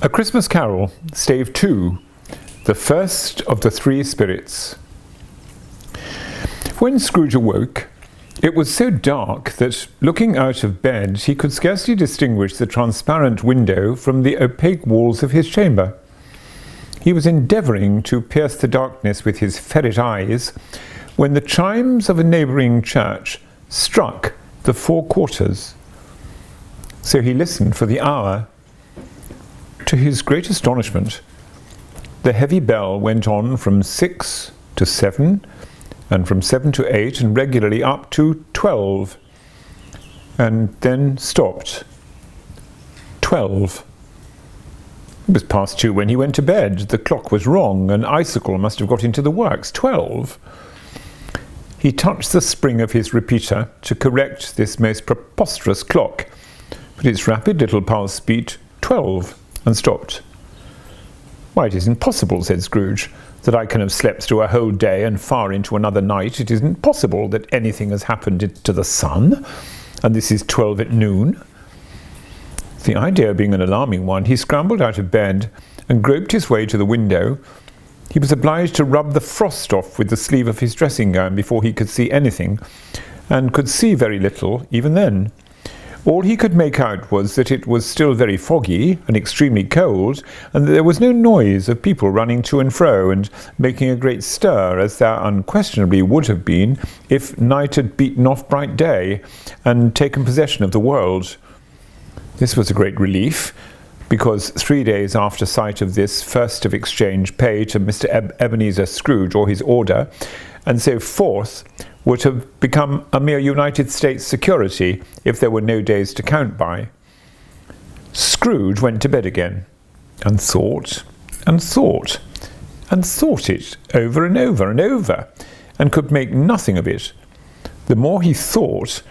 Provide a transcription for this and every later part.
A Christmas Carol, Stave 2, the first of the three spirits. When Scrooge awoke, it was so dark that, looking out of bed, he could scarcely distinguish the transparent window from the opaque walls of his chamber. He was endeavouring to pierce the darkness with his ferret eyes when the chimes of a neighbouring church struck the 4 quarters. So he listened for the hour. To his great astonishment, the heavy bell went on from 6 to 7, and from 7 to 8, and regularly up to 12, and then stopped. 12. It was past 2 when he went to bed. The clock was wrong. An icicle must have got into the works. 12. He touched the spring of his repeater to correct this most preposterous clock, but its rapid little pulse beat 12 and stopped. "Why, it isn't possible," said Scrooge, "that I can have slept through a whole day and far into another night. It isn't possible that anything has happened to the sun, and this is 12 at noon." The idea being an alarming one, he scrambled out of bed and groped his way to the window. He was obliged to rub the frost off with the sleeve of his dressing gown before he could see anything, and could see very little even then. All he could make out was that it was still very foggy and extremely cold, and that there was no noise of people running to and fro and making a great stir, as there unquestionably would have been if night had beaten off bright day and taken possession of the world. This was a great relief, because 3 days after sight of this first of exchange pay to Mr. Ebenezer Scrooge, or his order, and so forth, would have become a mere United States security if there were no days to count by. Scrooge went to bed again, and thought, and thought, and thought it over and over and over, and could make nothing of it. The more he thought,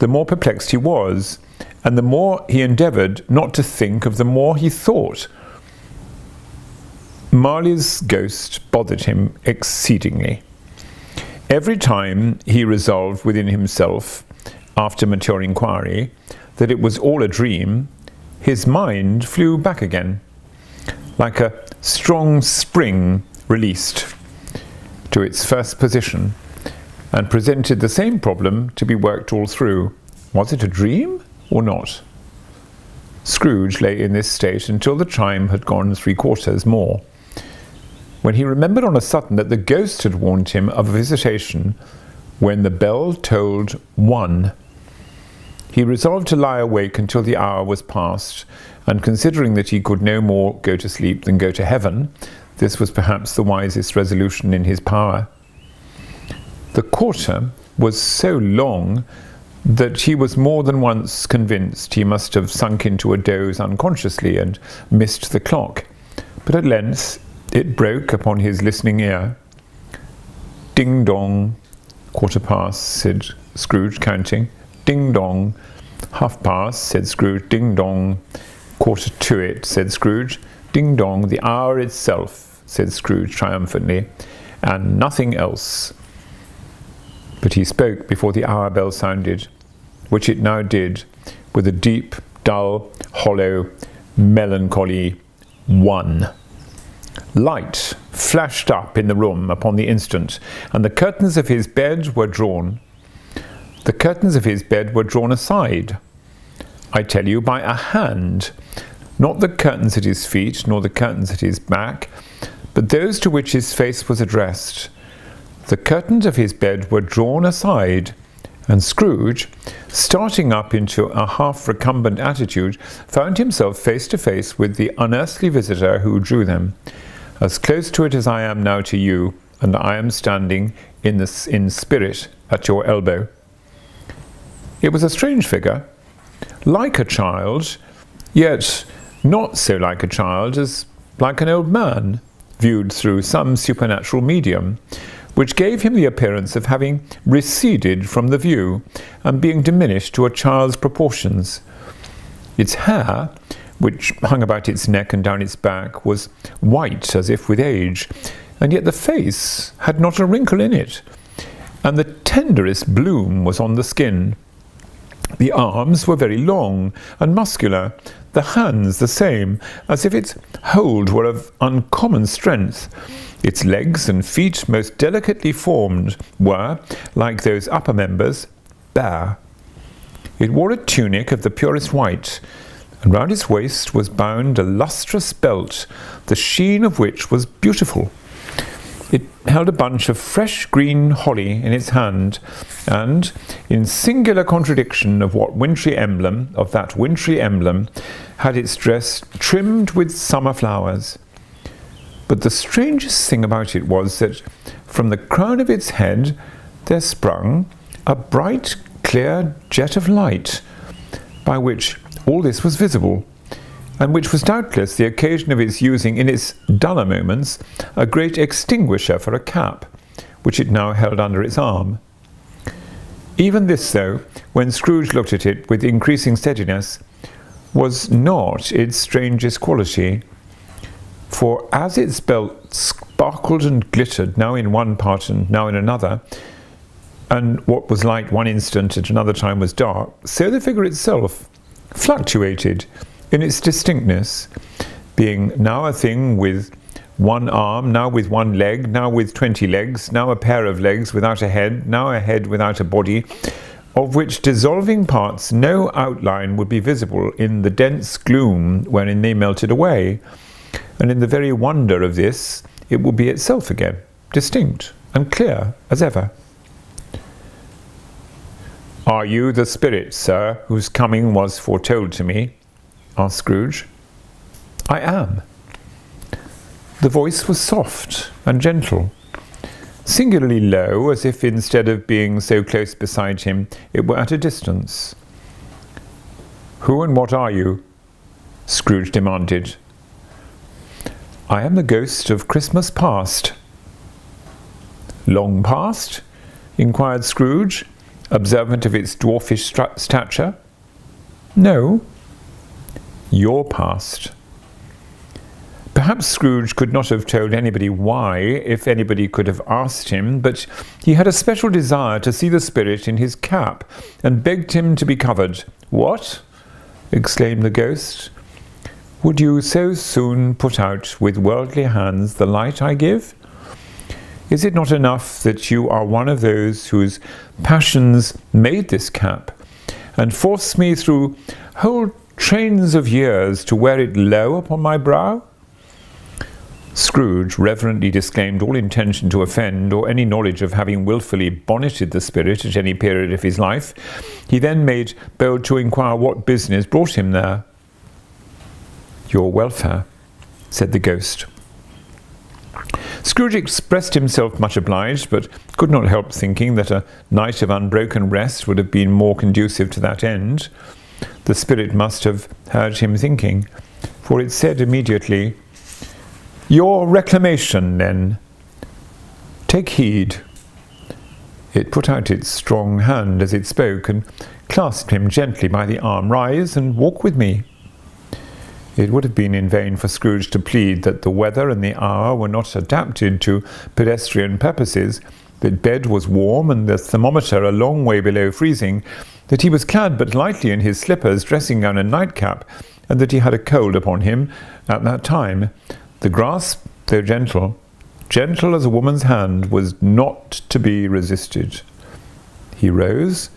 the more perplexed he was, and the more he endeavoured not to think of the more he thought. Marley's ghost bothered him exceedingly. Every time he resolved within himself, after mature inquiry, that it was all a dream, his mind flew back again, like a strong spring released, to its first position, and presented the same problem to be worked all through. Was it a dream or not? Scrooge lay in this state until the chime had gone 3 quarters more, when he remembered on a sudden that the ghost had warned him of a visitation when the bell tolled 1. He resolved to lie awake until the hour was past, and considering that he could no more go to sleep than go to heaven, this was perhaps the wisest resolution in his power. The quarter was so long that he was more than once convinced he must have sunk into a doze unconsciously and missed the clock, but at length it broke upon his listening ear. "Ding dong." "Quarter past," said Scrooge, counting. "Ding dong." "Half past," said Scrooge. "Ding dong." "Quarter to it," said Scrooge. "Ding dong." "The hour itself," said Scrooge triumphantly, "and nothing else." But he spoke before the hour bell sounded, which it now did, with a deep, dull, hollow, melancholy 1. Light flashed up in the room upon the instant, and the curtains of his bed were drawn. The curtains of his bed were drawn aside, I tell you, by a hand, not the curtains at his feet, nor the curtains at his back, but those to which his face was addressed. The curtains of his bed were drawn aside, and Scrooge, starting up into a half-recumbent attitude, found himself face to face with the unearthly visitor who drew them, as close to it as I am now to you, and I am standing in spirit at your elbow. It was a strange figure, like a child, yet not so like a child as like an old man, viewed through some supernatural medium, which gave him the appearance of having receded from the view and being diminished to a child's proportions. Its hair, which hung about its neck and down its back, was white as if with age, and yet the face had not a wrinkle in it, and the tenderest bloom was on the skin. The arms were very long and muscular, the hands the same, as if its hold were of uncommon strength. Its legs and feet, most delicately formed, were, like those upper members, bare. It wore a tunic of the purest white, and round its waist was bound a lustrous belt, the sheen of which was beautiful. It held a bunch of fresh green holly in its hand, and, in singular contradiction of that wintry emblem, had its dress trimmed with summer flowers. But the strangest thing about it was that from the crown of its head there sprung a bright, clear jet of light, by which all this was visible, and which was doubtless the occasion of its using in its duller moments a great extinguisher for a cap, which it now held under its arm. Even this, though, when Scrooge looked at it with increasing steadiness, was not its strangest quality, for as its belt sparkled and glittered, now in one part and now in another, and what was light one instant at another time was dark, so the figure itself fluctuated in its distinctness, being now a thing with one arm, now with one leg, now with 20 legs, now a pair of legs without a head, now a head without a body, of which dissolving parts no outline would be visible in the dense gloom wherein they melted away, and in the very wonder of this it would be itself again, distinct and clear as ever. "Are you the spirit, sir, whose coming was foretold to me?" asked Scrooge. "I am." The voice was soft and gentle, singularly low, as if instead of being so close beside him, it were at a distance. "Who and what are you?" Scrooge demanded. "I am the ghost of Christmas past." "Long past?" inquired Scrooge, observant of its dwarfish stature. "No, your past." Perhaps Scrooge could not have told anybody why, if anybody could have asked him, but he had a special desire to see the spirit in his cap, and begged him to be covered. "What?" exclaimed the ghost. "Would you so soon put out with worldly hands the light I give? Is it not enough that you are one of those whose passions made this cap, and forced me through whole trains of years to wear it low upon my brow?" Scrooge reverently disclaimed all intention to offend, or any knowledge of having wilfully bonneted the spirit at any period of his life. He then made bold to inquire what business brought him there. "Your welfare," said the ghost. Scrooge expressed himself much obliged, but could not help thinking that a night of unbroken rest would have been more conducive to that end. The spirit must have heard him thinking, for it said immediately, "Your reclamation, then. Take heed." It put out its strong hand as it spoke, and clasped him gently by the arm. "Rise and walk with me." It would have been in vain for Scrooge to plead that the weather and the hour were not adapted to pedestrian purposes, that bed was warm and the thermometer a long way below freezing, that he was clad but lightly in his slippers, dressing-gown and nightcap, and that he had a cold upon him at that time. The grasp, though gentle as a woman's hand, was not to be resisted. He rose,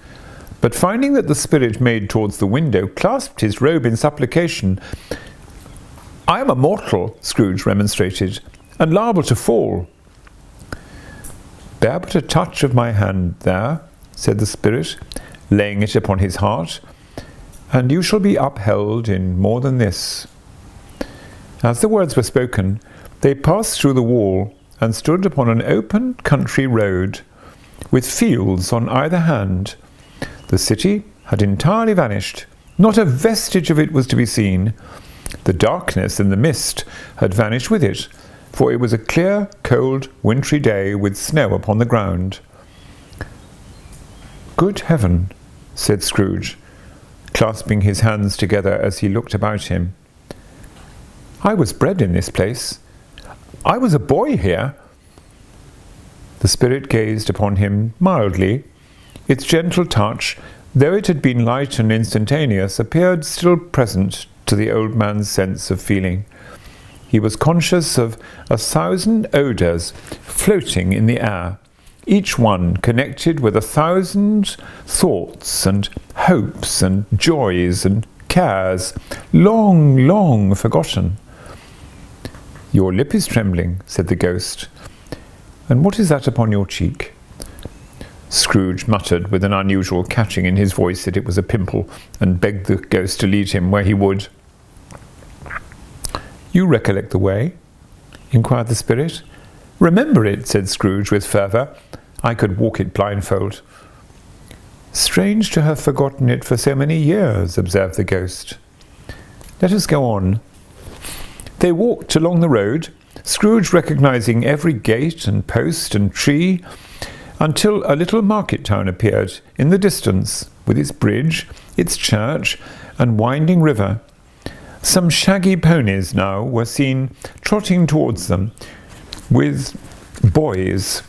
but finding that the spirit made towards the window, clasped his robe in supplication. "I am a mortal," Scrooge remonstrated, "and liable to fall." "Bear but a touch of my hand there," said the spirit, laying it upon his heart, "and you shall be upheld in more than this." As the words were spoken, they passed through the wall and stood upon an open country road, with fields on either hand. The city had entirely vanished. Not a vestige of it was to be seen. The darkness and the mist had vanished with it, for it was a clear, cold, wintry day with snow upon the ground. "Good heaven," said Scrooge, clasping his hands together as he looked about him. "I was bred in this place. I was a boy here." The spirit gazed upon him mildly. Its gentle touch though it had been light and instantaneous, appeared still present to the old man's sense of feeling. He was conscious of 1,000 odours floating in the air, each one connected with 1,000 thoughts and hopes and joys and cares, long, long forgotten. "Your lip is trembling," said the ghost. "And what is that upon your cheek?" Scrooge muttered with an unusual catching in his voice that it was a pimple, and begged the ghost to lead him where he would. "You recollect the way?" inquired the spirit. "Remember it," said Scrooge with fervour. "I could walk it blindfold." "Strange to have forgotten it for so many years," observed the ghost. "Let us go on." They walked along the road, Scrooge recognising every gate and post and tree, until a little market town appeared in the distance, with its bridge, its church, and winding river. Some shaggy ponies now were seen trotting towards them, with boys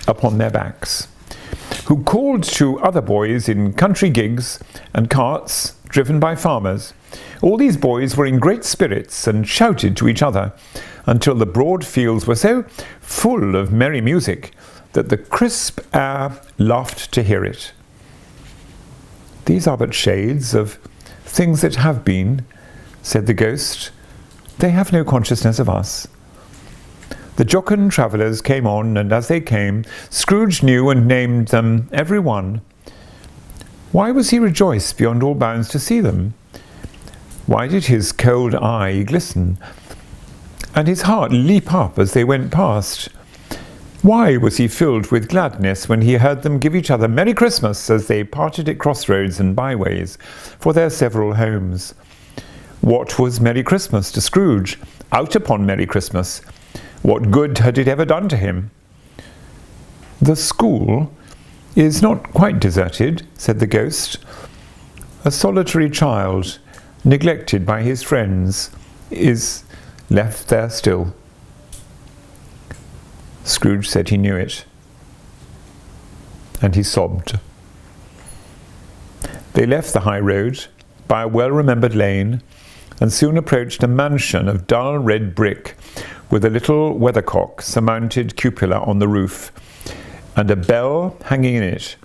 upon their backs, who called to other boys in country gigs and carts driven by farmers. All these boys were in great spirits and shouted to each other, until the broad fields were so full of merry music that the crisp air laughed to hear it. "These are but shades of things that have been," said the ghost. "They have no consciousness of us." The jocund travellers came on, and as they came, Scrooge knew and named them every one. Why was he rejoiced beyond all bounds to see them? Why did his cold eye glisten, and his heart leap up as they went past? Why was he filled with gladness when he heard them give each other Merry Christmas as they parted at crossroads and byways for their several homes? What was Merry Christmas to Scrooge? Out upon Merry Christmas! What good had it ever done to him? "The school is not quite deserted," said the ghost. "A solitary child, neglected by his friends, is left there still." Scrooge said he knew it, and he sobbed. They left the high road by a well-remembered lane, and soon approached a mansion of dull red brick, with a little weathercock-surmounted cupola on the roof, and a bell hanging in it.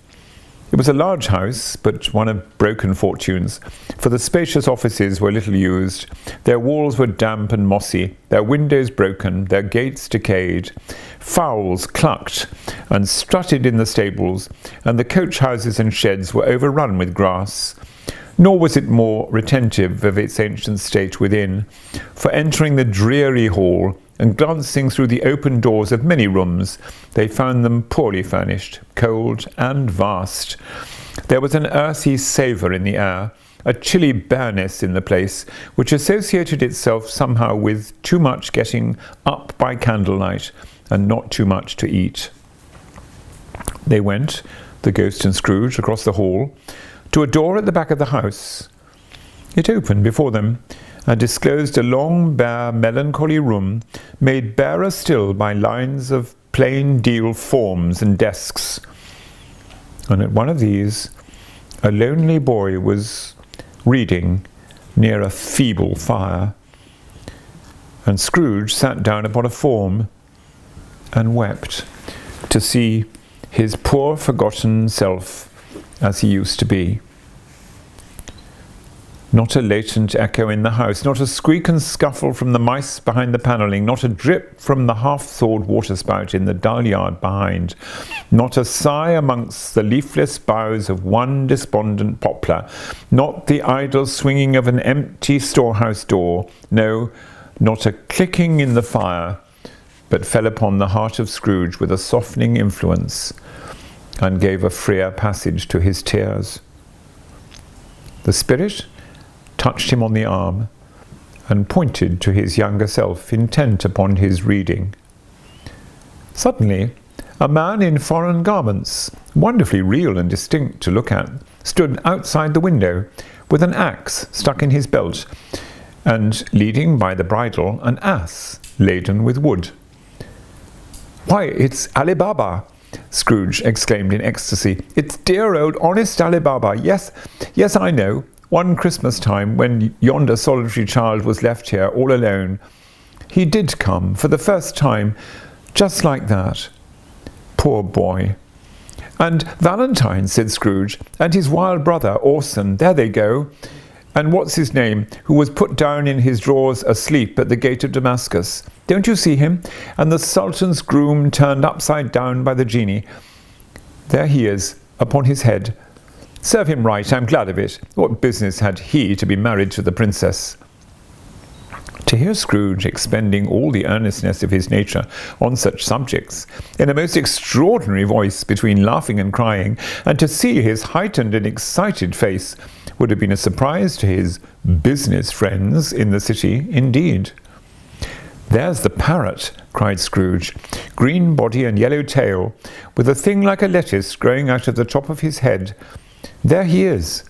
It was a large house, but one of broken fortunes, for the spacious offices were little used. Their walls were damp and mossy, their windows broken, their gates decayed. Fowls clucked and strutted in the stables, and the coach-houses and sheds were overrun with grass. Nor was it more retentive of its ancient state within, for entering the dreary hall, and glancing through the open doors of many rooms, they found them poorly furnished, cold, and vast. There was an earthy savour in the air, a chilly bareness in the place, which associated itself somehow with too much getting up by candlelight, and not too much to eat. They went, the ghost and Scrooge, across the hall, to a door at the back of the house. It opened before them, and disclosed a long, bare, melancholy room, made barer still by lines of plain deal forms and desks. And at one of these, a lonely boy was reading near a feeble fire. And Scrooge sat down upon a form and wept to see his poor forgotten self as he used to be. Not a latent echo in the house, not a squeak and scuffle from the mice behind the panelling, not a drip from the half-thawed waterspout in the dull yard behind, not a sigh amongst the leafless boughs of one despondent poplar, not the idle swinging of an empty storehouse door, no, not a clicking in the fire, but fell upon the heart of Scrooge with a softening influence, and gave a freer passage to his tears. The spirit touched him on the arm, and pointed to his younger self, intent upon his reading. Suddenly, a man in foreign garments, wonderfully real and distinct to look at, stood outside the window, with an axe stuck in his belt, and leading by the bridle an ass laden with wood. "Why, it's Ali Baba!" Scrooge exclaimed in ecstasy. "It's dear old honest Ali Baba. Yes, yes, I know. One Christmas time, when yonder solitary child was left here all alone, he did come for the first time, just like that. Poor boy." "And Valentine," said Scrooge, "and his wild brother, Orson, there they go. And what's his name, who was put down in his drawers asleep at the gate of Damascus. Don't you see him? And the Sultan's groom turned upside down by the genie. There he is, upon his head. Serve him right, I'm glad of it. What business had he to be married to the princess?" To hear Scrooge expending all the earnestness of his nature on such subjects, in a most extraordinary voice between laughing and crying, and to see his heightened and excited face, would have been a surprise to his business friends in the city indeed. "There's the parrot," cried Scrooge, "green body and yellow tail, with a thing like a lettuce growing out of the top of his head. There he is.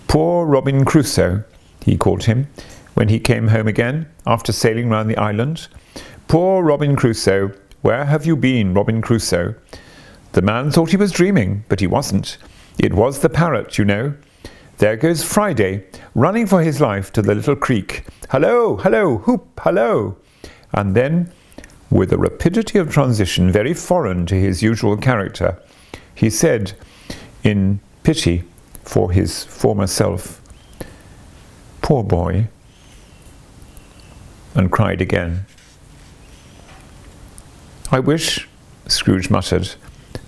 Poor Robin Crusoe," he called him, when he came home again, after sailing round the island. "Poor Robin Crusoe, where have you been, Robin Crusoe? The man thought he was dreaming, but he wasn't. It was the parrot, you know. There goes Friday, running for his life to the little creek. Hallo, hallo, hoop, hallo!" And then, with a rapidity of transition very foreign to his usual character, he said, in pity for his former self, "Poor boy," and cried again. "I wish," Scrooge muttered,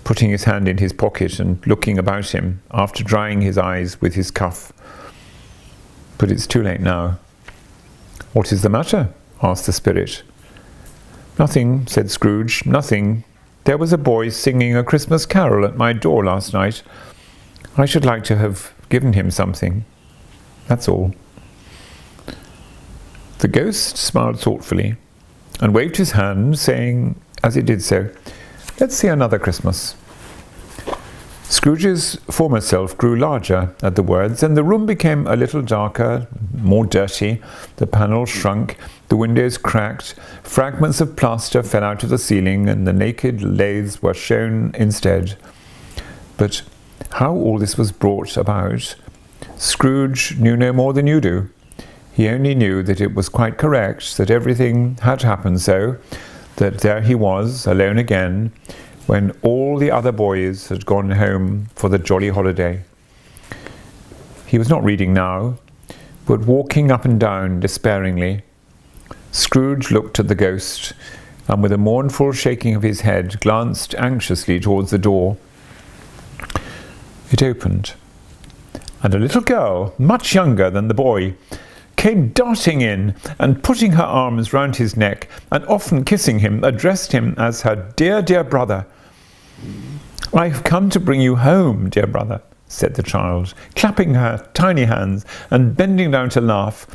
putting his hand in his pocket and looking about him after drying his eyes with his cuff. "But it's too late now." "What is the matter?" asked the spirit. "Nothing," said Scrooge, "nothing. There was a boy singing a Christmas carol at my door last night. I should like to have given him something. That's all." The ghost smiled thoughtfully and waved his hand, saying, as it did so, "Let's see another Christmas." Scrooge's former self grew larger at the words, and the room became a little darker, more dirty. The panels shrunk, the windows cracked, fragments of plaster fell out of the ceiling, and the naked laths were shown instead. But how all this was brought about, Scrooge knew no more than you do. He only knew that it was quite correct, that everything had happened so, that there he was, alone again, when all the other boys had gone home for the jolly holiday. He was not reading now, but walking up and down despairingly. Scrooge looked at the ghost, and with a mournful shaking of his head, glanced anxiously towards the door. It opened, and a little girl, much younger than the boy, came darting in, and putting her arms round his neck, and often kissing him, addressed him as her dear, dear brother. "I have come to bring you home, dear brother," said the child, clapping her tiny hands and bending down to laugh.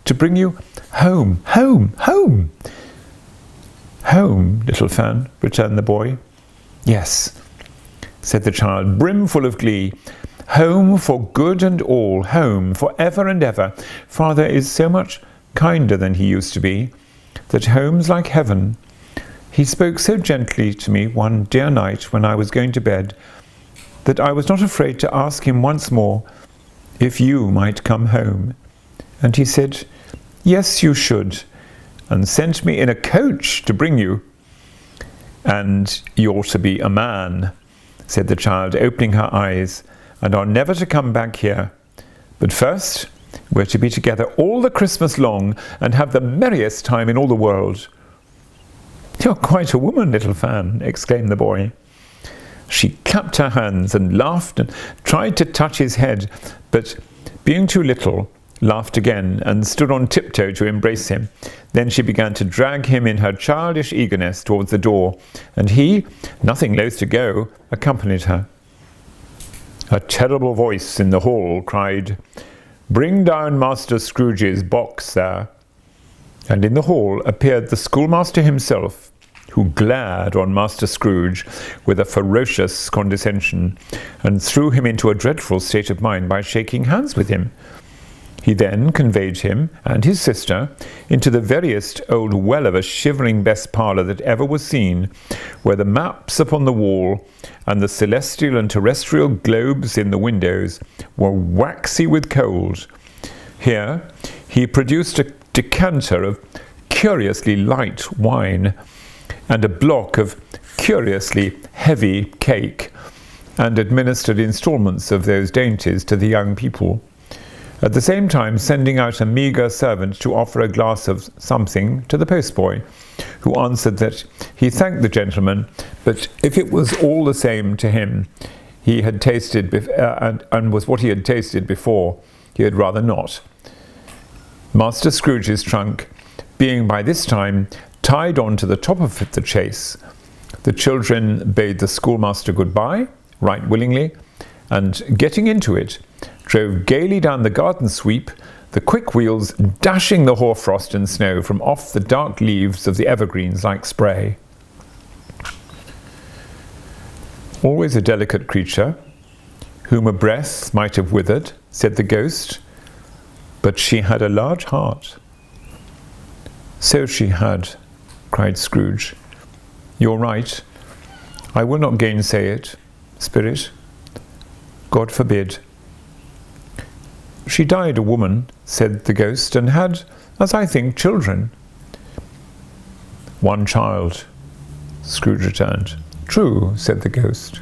"To bring you home, home, home." "Home, little Fan," returned the boy. "Yes," said the child, brimful of glee. "Home for good and all, home for ever and ever. Father is so much kinder than he used to be, that home's like heaven. He spoke so gently to me one dear night when I was going to bed, that I was not afraid to ask him once more if you might come home. And he said, 'Yes, you should,' and sent me in a coach to bring you." "And you're to be a man," said the child, opening her eyes, "and are never to come back here. But first, we're to be together all the Christmas long, and have the merriest time in all the world." "You're quite a woman, little Fan," exclaimed the boy. She clapped her hands and laughed and tried to touch his head, but being too little, laughed again and stood on tiptoe to embrace him. Then she began to drag him in her childish eagerness towards the door, and he, nothing loath to go, accompanied her. A terrible voice in the hall cried, "Bring down Master Scrooge's box there." And in the hall appeared the schoolmaster himself, who glared on Master Scrooge with a ferocious condescension, and threw him into a dreadful state of mind by shaking hands with him. He then conveyed him and his sister into the veriest old well of a shivering best parlour that ever was seen, where the maps upon the wall and the celestial and terrestrial globes in the windows were waxy with cold. Here he produced a decanter of curiously light wine and a block of curiously heavy cake, and administered instalments of those dainties to the young people, at the same time sending out a meagre servant to offer a glass of something to the postboy, who answered that he thanked the gentleman, but if it was all the same to him, he had tasted and was what he had tasted before, he had rather not. Master Scrooge's trunk being by this time tied on to the top of the chaise, the children bade the schoolmaster good-bye, right willingly, and getting into it, drove gaily down the garden sweep, the quick wheels dashing the hoarfrost and snow from off the dark leaves of the evergreens like spray. Always a delicate creature, whom a breath might have withered, said the ghost, but she had a large heart. So she had, cried Scrooge. You're right. I will not gainsay it, spirit. God forbid. She died a woman, said the ghost, and had, as I think, children. One child, Scrooge returned. True, said the ghost.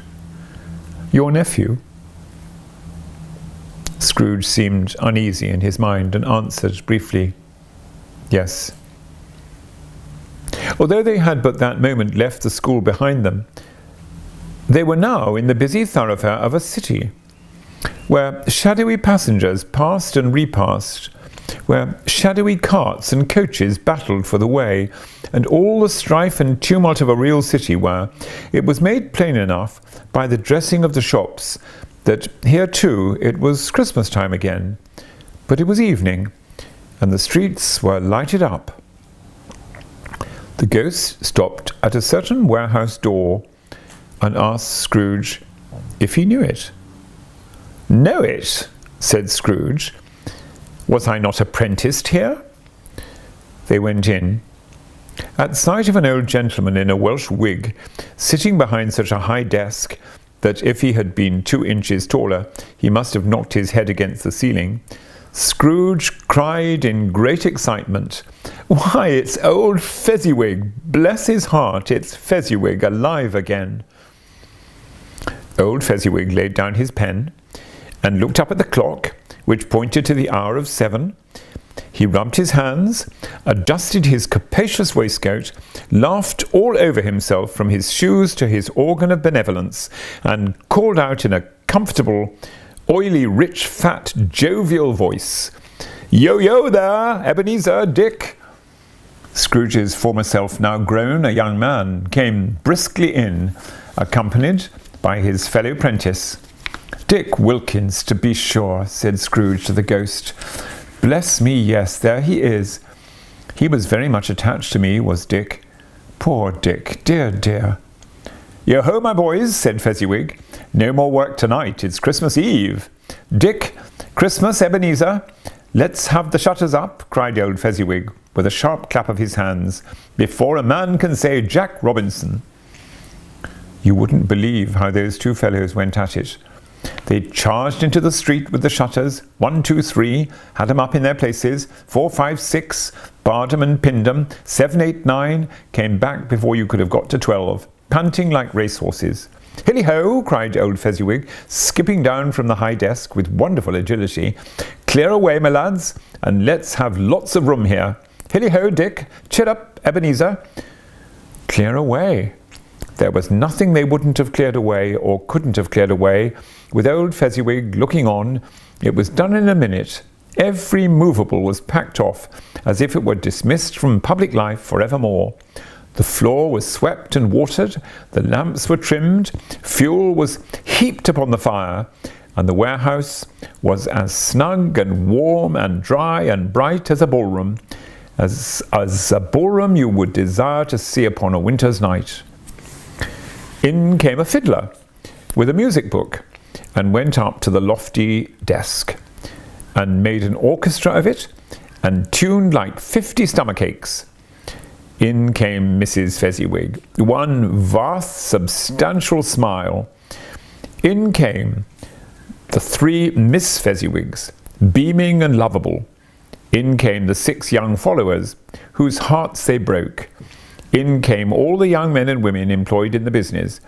Your nephew? Scrooge seemed uneasy in his mind and answered briefly, yes. Although they had but that moment left the school behind them, they were now in the busy thoroughfare of a city, where shadowy passengers passed and repassed, where shadowy carts and coaches battled for the way, and all the strife and tumult of a real city, where it was made plain enough by the dressing of the shops that here too it was Christmas time again, but it was evening, and the streets were lighted up. The ghost stopped at a certain warehouse door and asked Scrooge if he knew it. Know it, said Scrooge. Was I not apprenticed here? They went in. At sight of an old gentleman in a Welsh wig, sitting behind such a high desk that if he had been 2 inches taller, he must have knocked his head against the ceiling, Scrooge cried in great excitement, Why, it's old Fezziwig! Bless his heart, it's Fezziwig alive again! Old Fezziwig laid down his pen and looked up at the clock, which pointed to the hour of 7. He rubbed his hands, adjusted his capacious waistcoat, laughed all over himself from his shoes to his organ of benevolence, and called out in a comfortable, oily, rich, fat, jovial voice, Yo-yo there, Ebenezer, Dick! Scrooge's former self, now grown a young man, came briskly in, accompanied by his fellow prentice. Dick Wilkins, to be sure, said Scrooge to the ghost. Bless me, yes, there he is. He was very much attached to me, was Dick. Poor Dick, dear, dear. Yo-ho, my boys, said Fezziwig. No more work tonight, it's Christmas Eve. Dick, Christmas, Ebenezer. Let's have the shutters up, cried old Fezziwig, with a sharp clap of his hands, before a man can say Jack Robinson. You wouldn't believe how those two fellows went at it. They charged into the street with the shutters, 1, 2, 3, had 'em up in their places, 4, 5, 6, barred 'em and pinned 'em, 7, 8, 9, came back before you could have got to 12, panting like racehorses. Hilly-ho, cried old Fezziwig, skipping down from the high desk with wonderful agility. Clear away, my lads, and let's have lots of room here. Hilly-ho, Dick, cheer up, Ebenezer. Clear away. There was nothing they wouldn't have cleared away or couldn't have cleared away. With old Fezziwig looking on, it was done in a minute. Every movable was packed off, as if it were dismissed from public life for evermore. The floor was swept and watered, the lamps were trimmed, fuel was heaped upon the fire, and the warehouse was as snug and warm and dry and bright as a ballroom, as a ballroom you would desire to see upon a winter's night. In came a fiddler with a music book and went up to the lofty desk. and made an orchestra of it, and tuned like 50 stomachaches. In came Mrs. Fezziwig, one vast, substantial smile. In came the 3 Miss Fezziwigs, beaming and lovable. In came the 6 young followers, whose hearts they broke. In came all the young men and women employed in the business.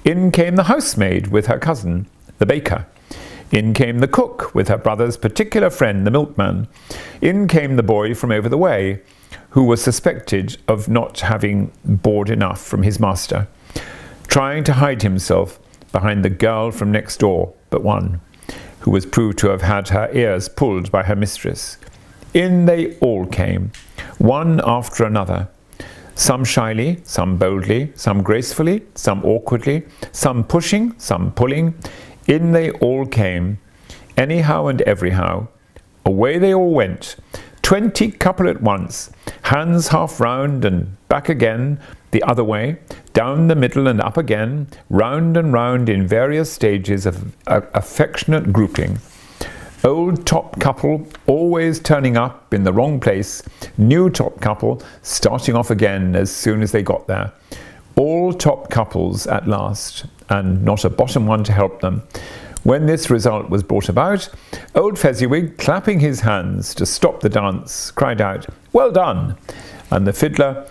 In came the housemaid with her cousin, the baker. In came the cook with her brother's particular friend, the milkman. In came the boy from over the way, who was suspected of not having board enough from his master, trying to hide himself behind the girl from next door but one, who was proved to have had her ears pulled by her mistress. In they all came, one after another, some shyly, some boldly, some gracefully, some awkwardly, some pushing, some pulling. In they all came, anyhow and everyhow. Away they all went, 20 couple at once, hands half round and back again, the other way, down the middle and up again, round and round in various stages of affectionate grouping. Old top couple always turning up in the wrong place, new top couple starting off again as soon as they got there. All top couples at last, and not a bottom one to help them. When this result was brought about, old Fezziwig, clapping his hands to stop the dance, cried out, "Well done!" And the fiddler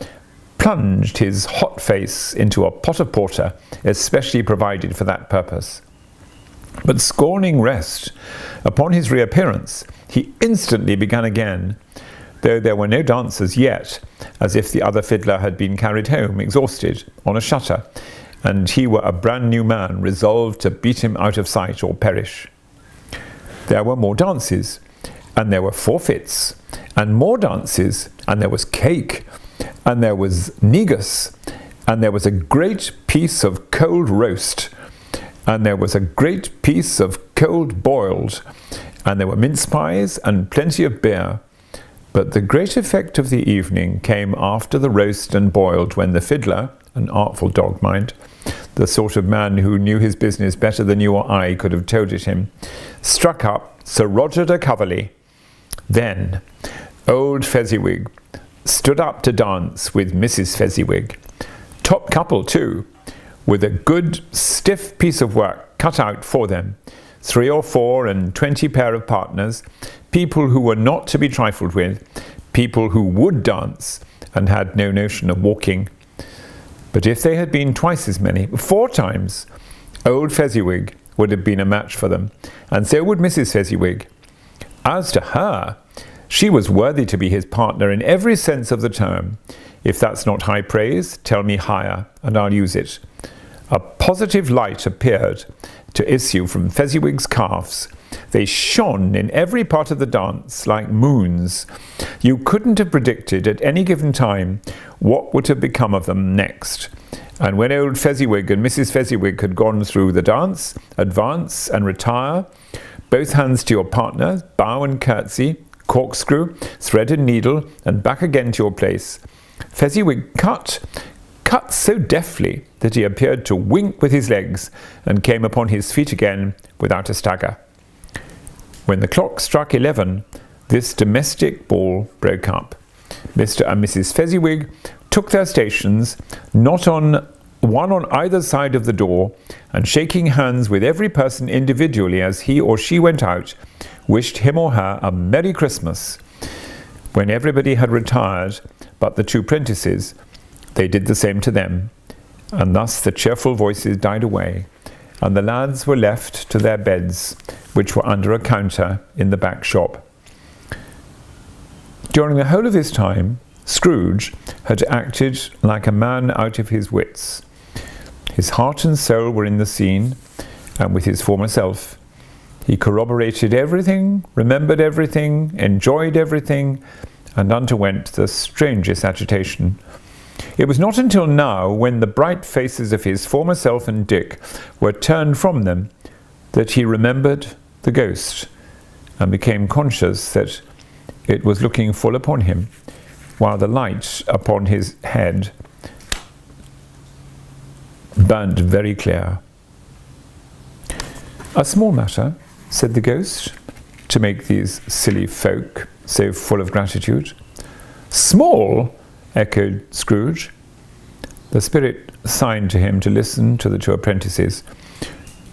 plunged his hot face into a pot of porter, especially provided for that purpose. But scorning rest, upon his reappearance, he instantly began again, though there were no dancers yet, as if the other fiddler had been carried home, exhausted, on a shutter, and he were a brand new man, resolved to beat him out of sight or perish. There were more dances, and there were forfeits, and more dances, and there was cake, and there was negus, and there was a great piece of cold roast, and there was a great piece of cold boiled, and there were mince pies and plenty of beer. But the great effect of the evening came after the roast and boiled, when the fiddler, an artful dog, mind, the sort of man who knew his business better than you or I could have told it him, struck up Sir Roger de Coverley. Then old Fezziwig stood up to dance with Mrs. Fezziwig, top couple too, with a good stiff piece of work cut out for them, 3 or 4 and 20 pair of partners, people who were not to be trifled with, people who would dance and had no notion of walking. But if they had been twice as many, 4 times, old Fezziwig would have been a match for them, and so would Mrs. Fezziwig. As to her, she was worthy to be his partner in every sense of the term. If that's not high praise, tell me higher, and I'll use it. A positive light appeared to issue from Fezziwig's calves. They shone in every part of the dance like moons. You couldn't have predicted at any given time what would have become of them next. And when old Fezziwig and Mrs. Fezziwig had gone through the dance, advance and retire, both hands to your partner, bow and curtsy, corkscrew, thread and needle, and back again to your place, Fezziwig cut so deftly that he appeared to wink with his legs and came upon his feet again without a stagger. When the clock struck 11, this domestic ball broke up. Mr. and Mrs. Fezziwig took their stations, not on one on either side of the door, and shaking hands with every person individually as he or she went out, wished him or her a Merry Christmas. When everybody had retired but the 2 prentices, they did the same to them, and thus the cheerful voices died away, and the lads were left to their beds, which were under a counter in the back shop. During the whole of this time, Scrooge had acted like a man out of his wits. His heart and soul were in the scene, and with his former self. He corroborated everything, remembered everything, enjoyed everything, and underwent the strangest agitation. It was not until now, when the bright faces of his former self and Dick were turned from them, that he remembered the ghost, and became conscious that it was looking full upon him, while the light upon his head burned very clear. "A small matter," said the ghost, to make these silly folk so full of gratitude? Small, echoed Scrooge. The spirit signed to him to listen to the two apprentices,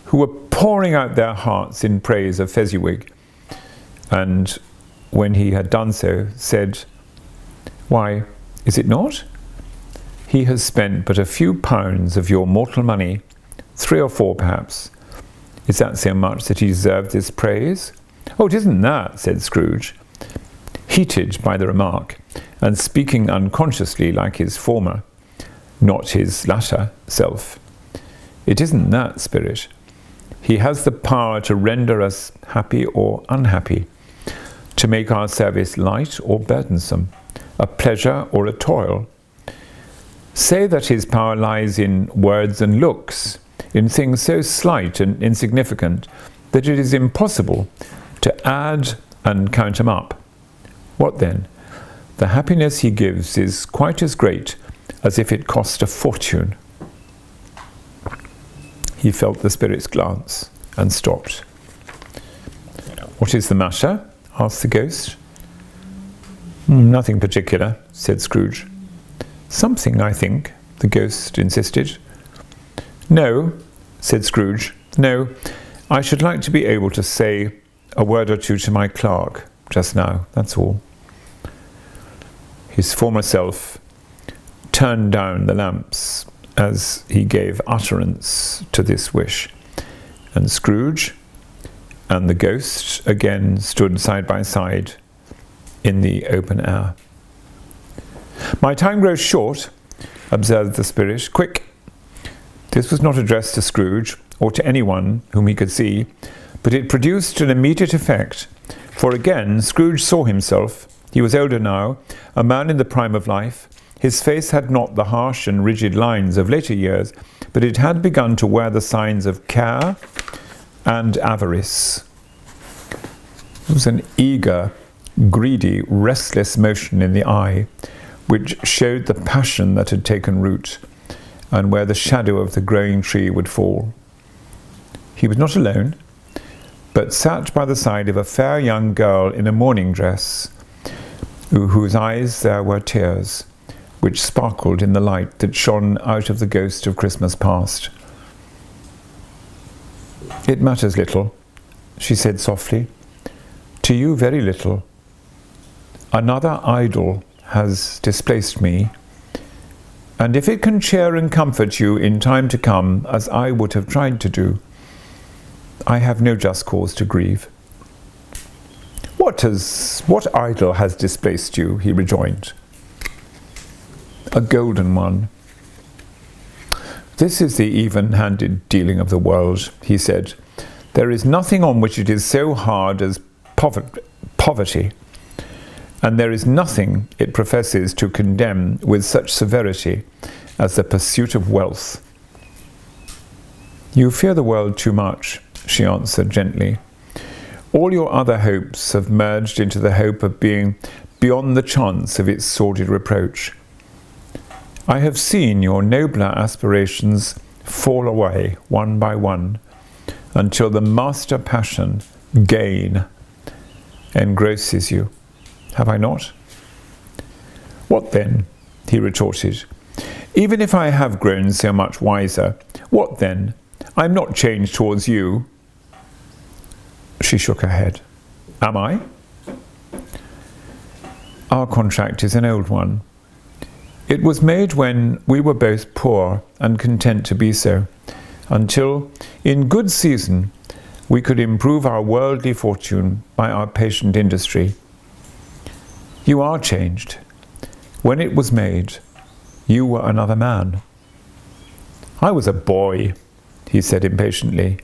who were pouring out their hearts in praise of Fezziwig, and when he had done so, said, "Why, is it not? He has spent but a few pounds of your mortal money, 3 or 4 perhaps. Is that so much that he deserved this praise?" "Oh, it isn't that," said Scrooge, heated by the remark, and speaking unconsciously like his former, not his latter self. "It isn't that, Spirit. He has the power to render us happy or unhappy, to make our service light or burdensome, a pleasure or a toil. Say that his power lies in words and looks, in things so slight and insignificant that it is impossible to add and count them up. What then? The happiness he gives is quite as great as if it cost a fortune." He felt the spirit's glance and stopped. "What is the matter?" asked the ghost. "Nothing particular," said Scrooge. "Something, I think," the ghost insisted. "No," said Scrooge. "No, I should like to be able to say a word or two to my clerk just now, that's all." His former self turned down the lamps as he gave utterance to this wish, and Scrooge and the ghost again stood side by side in the open air. "My time grows short," observed the spirit. "Quick!" This was not addressed to Scrooge or to anyone whom he could see, but it produced an immediate effect, for again Scrooge saw himself. He was older now, a man in the prime of life. His face had not the harsh and rigid lines of later years, but it had begun to wear the signs of care and avarice. There was an eager, greedy, restless motion in the eye, which showed the passion that had taken root, and where the shadow of the growing tree would fall. He was not alone, but sat by the side of a fair young girl in a morning dress, whose eyes there were tears, which sparkled in the light that shone out of the ghost of Christmas past. "It matters little," she said softly. "To you very little. Another idol has displaced me, and if it can cheer and comfort you in time to come, as I would have tried to do, I have no just cause to grieve." What idol has displaced you?" he rejoined. "A golden one." "This is the even-handed dealing of the world," he said. "There is nothing on which it is so hard as poverty, and there is nothing it professes to condemn with such severity as the pursuit of wealth." "You fear the world too much," she answered gently. "All your other hopes have merged into the hope of being beyond the chance of its sordid reproach. I have seen your nobler aspirations fall away one by one, until the master passion, gain, engrosses you. Have I not?" "What then?" he retorted. "Even if I have grown so much wiser, what then? I am not changed towards you." She shook her head. "Am I?" "Our contract is an old one. It was made when we were both poor and content to be so, until, in good season, we could improve our worldly fortune by our patient industry. You are changed. When it was made, you were another man." "I was a boy," he said impatiently.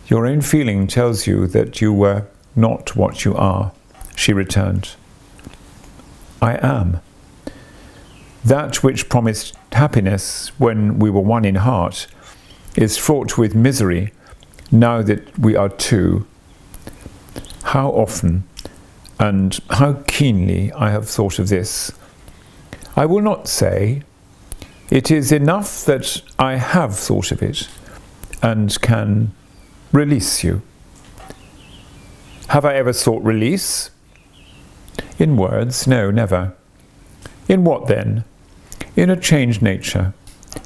"Your own feeling tells you that you were not what you are," she returned. "I am. That which promised happiness when we were one in heart is fraught with misery now that we are two. How often and how keenly I have thought of this. I will not say. It is enough that I have thought of it and can release you. Have I ever sought release? In words, no, never. In what then? In a changed nature,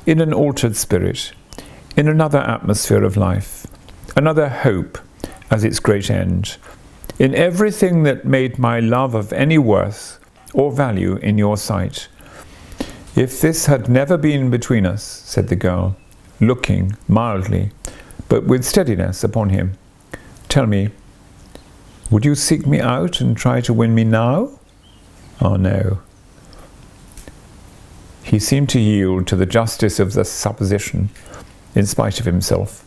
in an altered spirit, in another atmosphere of life, another hope as its great end, in everything that made my love of any worth or value in your sight. If this had never been between us, said the girl, looking mildly, but with steadiness upon him, tell me, would you seek me out and try to win me now? Oh no. He seemed to yield to the justice of the supposition in spite of himself.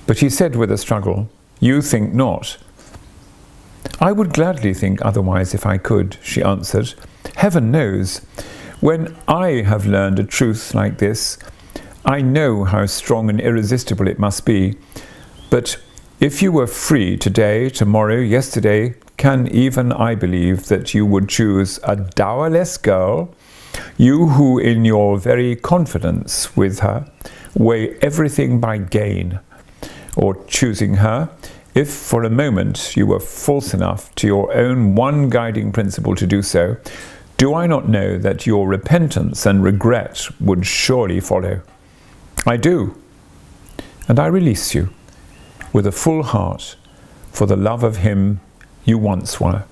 But he said with a struggle, you think not. I would gladly think otherwise if I could, she answered. Heaven knows, when I have learned a truth like this, I know how strong and irresistible it must be. But if you were free today, tomorrow, yesterday, can even I believe that you would choose a dowerless girl, you who in your very confidence with her weigh everything by gain, or choosing her, if for a moment you were false enough to your own one guiding principle to do so, do I not know that your repentance and regret would surely follow? I do, and I release you with a full heart for the love of him you once were.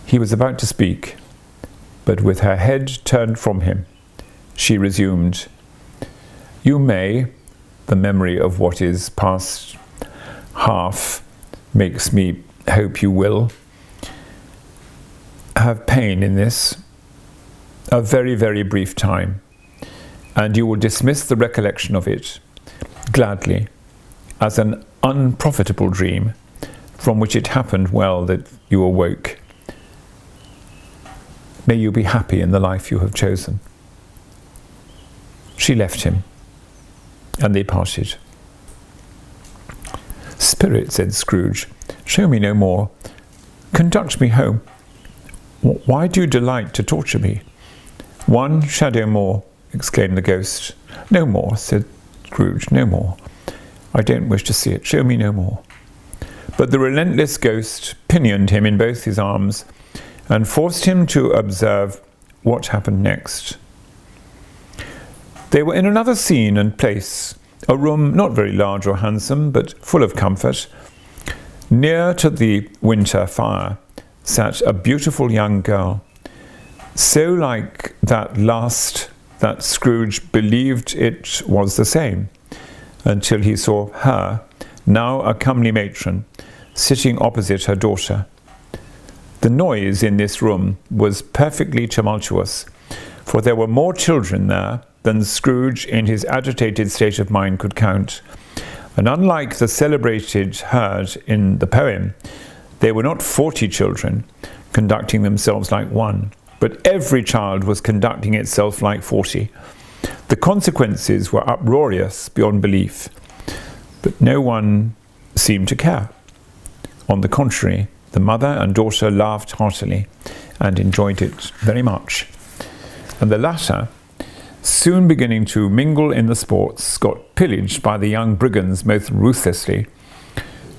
He was about to speak, but with her head turned from him, she resumed, you may, the memory of what is past half makes me hope you will, have pain in this, a very, very brief time, and you will dismiss the recollection of it gladly as an unprofitable dream from which it happened well that you awoke. May you be happy in the life you have chosen. She left him, and they parted. Spirit, said Scrooge, show me no more. Conduct me home. Why do you delight to torture me? One shadow more, exclaimed the ghost. No more, said Scrooge, no more. I don't wish to see it. Show me no more. But the relentless ghost pinioned him in both his arms and forced him to observe what happened next. They were in another scene and place, a room not very large or handsome, but full of comfort. Near to the winter fire sat a beautiful young girl, so like that last that Scrooge believed it was the same, until he saw her, now a comely matron, sitting opposite her daughter. The noise in this room was perfectly tumultuous, for there were more children there than Scrooge in his agitated state of mind could count. And unlike the celebrated herd in the poem, they were not 40 children conducting themselves like one, but every child was conducting itself like 40. The consequences were uproarious beyond belief, but no one seemed to care. On the contrary, the mother and daughter laughed heartily and enjoyed it very much. And the latter, soon beginning to mingle in the sports, got pillaged by the young brigands most ruthlessly.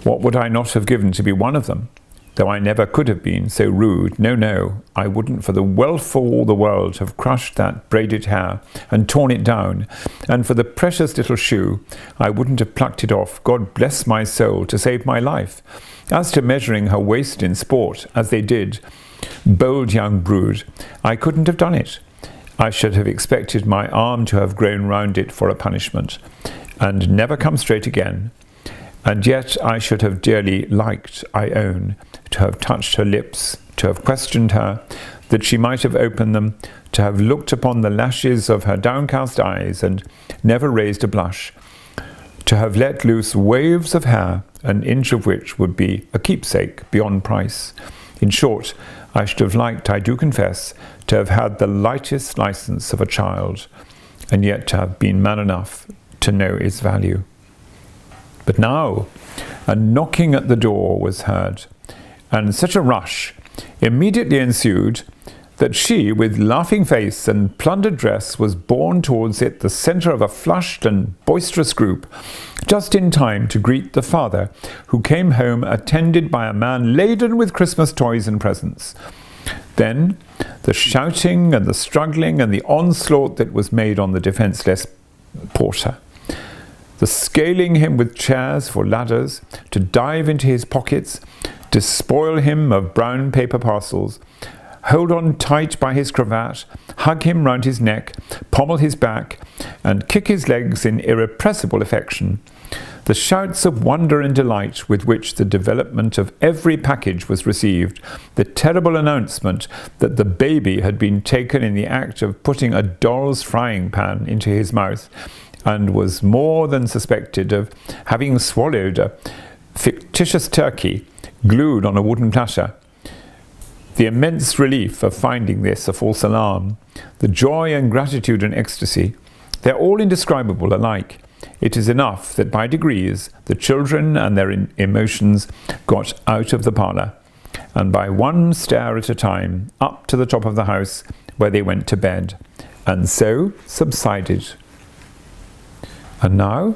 What would I not have given to be one of them? Though I never could have been so rude. No, no, I wouldn't for the wealth of all the world have crushed that braided hair and torn it down, and for the precious little shoe, I wouldn't have plucked it off, God bless my soul, to save my life. As to measuring her waist in sport, as they did, bold young brood, I couldn't have done it. I should have expected my arm to have grown round it for a punishment, and never come straight again. And yet I should have dearly liked, I own, to have touched her lips, to have questioned her, that she might have opened them, to have looked upon the lashes of her downcast eyes, and never raised a blush, to have let loose waves of hair, an inch of which would be a keepsake beyond price. In short, I should have liked, I do confess, to have had the lightest license of a child, and yet to have been man enough to know its value. But now a knocking at the door was heard, and such a rush immediately ensued that she, with laughing face and plundered dress, was borne towards it the centre of a flushed and boisterous group, just in time to greet the father, who came home attended by a man laden with Christmas toys and presents. Then the shouting and the struggling and the onslaught that was made on the defenceless porter. The scaling him with chairs for ladders, to dive into his pockets, despoil him of brown paper parcels, hold on tight by his cravat, hug him round his neck, pommel his back, and kick his legs in irrepressible affection. The shouts of wonder and delight with which the development of every package was received, the terrible announcement that the baby had been taken in the act of putting a doll's frying pan into his mouth, and was more than suspected of having swallowed a fictitious turkey glued on a wooden platter. The immense relief of finding this a false alarm, the joy and gratitude and ecstasy, they're all indescribable alike. It is enough that by degrees the children and their emotions got out of the parlour, and by one stair at a time up to the top of the house, where they went to bed, and so subsided. And now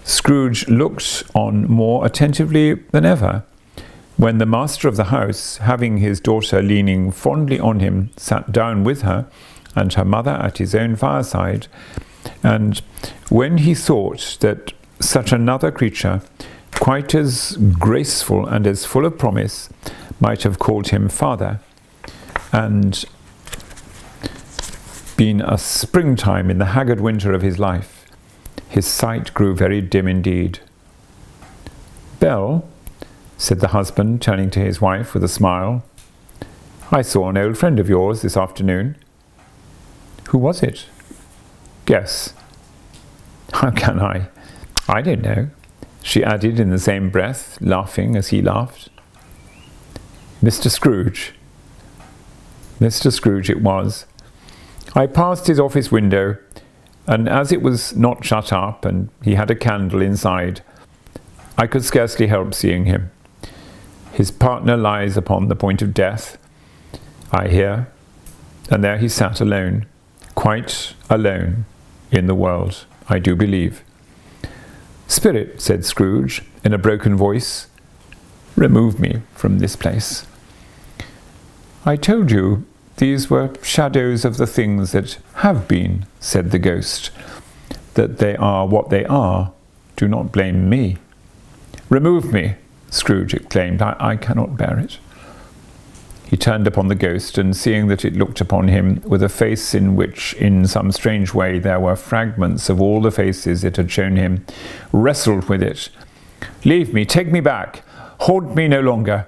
Scrooge looked on more attentively than ever, when the master of the house, having his daughter leaning fondly on him, sat down with her and her mother at his own fireside, and when he thought that such another creature, quite as graceful and as full of promise, might have called him father, and been a springtime in the haggard winter of his life, his sight grew very dim indeed. "Belle," said the husband, turning to his wife with a smile, "I saw an old friend of yours this afternoon." "Who was it?" "Guess." "How can I? I don't know," she added in the same breath, laughing as he laughed. "Mr. Scrooge." Mr. Scrooge it was. I passed his office window, and as it was not shut up and he had a candle inside, I could scarcely help seeing him. His partner lies upon the point of death, I hear, and there he sat alone, quite alone in the world, I do believe. "Spirit," said Scrooge in a broken voice, "remove me from this place." "I told you these were shadows of the things that have been," said the ghost. "That they are what they are, do not blame me." "Remove me," Scrooge exclaimed. I cannot bear it." He turned upon the ghost, and seeing that it looked upon him with a face in which, in some strange way, there were fragments of all the faces it had shown him, wrestled with it. "Leave me, take me back, haunt me no longer."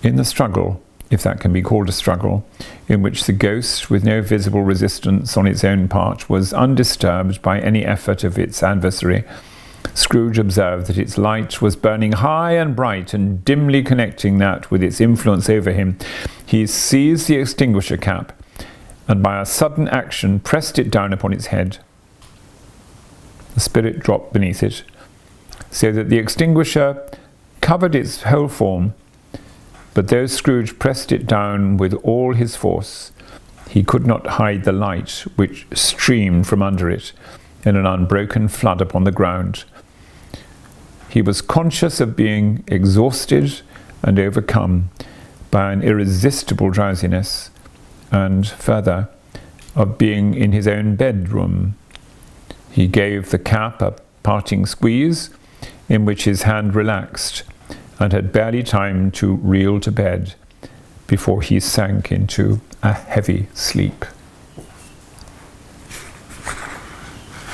In the struggle, if that can be called a struggle, in which the ghost, with no visible resistance on its own part, was undisturbed by any effort of its adversary, Scrooge observed that its light was burning high and bright, and dimly connecting that with its influence over him, he seized the extinguisher cap, and by a sudden action pressed it down upon its head. The spirit dropped beneath it, so that the extinguisher covered its whole form, but though Scrooge pressed it down with all his force, he could not hide the light which streamed from under it in an unbroken flood upon the ground. He was conscious of being exhausted and overcome by an irresistible drowsiness, and further, of being in his own bedroom. He gave the cap a parting squeeze, in which his hand relaxed, and had barely time to reel to bed before he sank into a heavy sleep.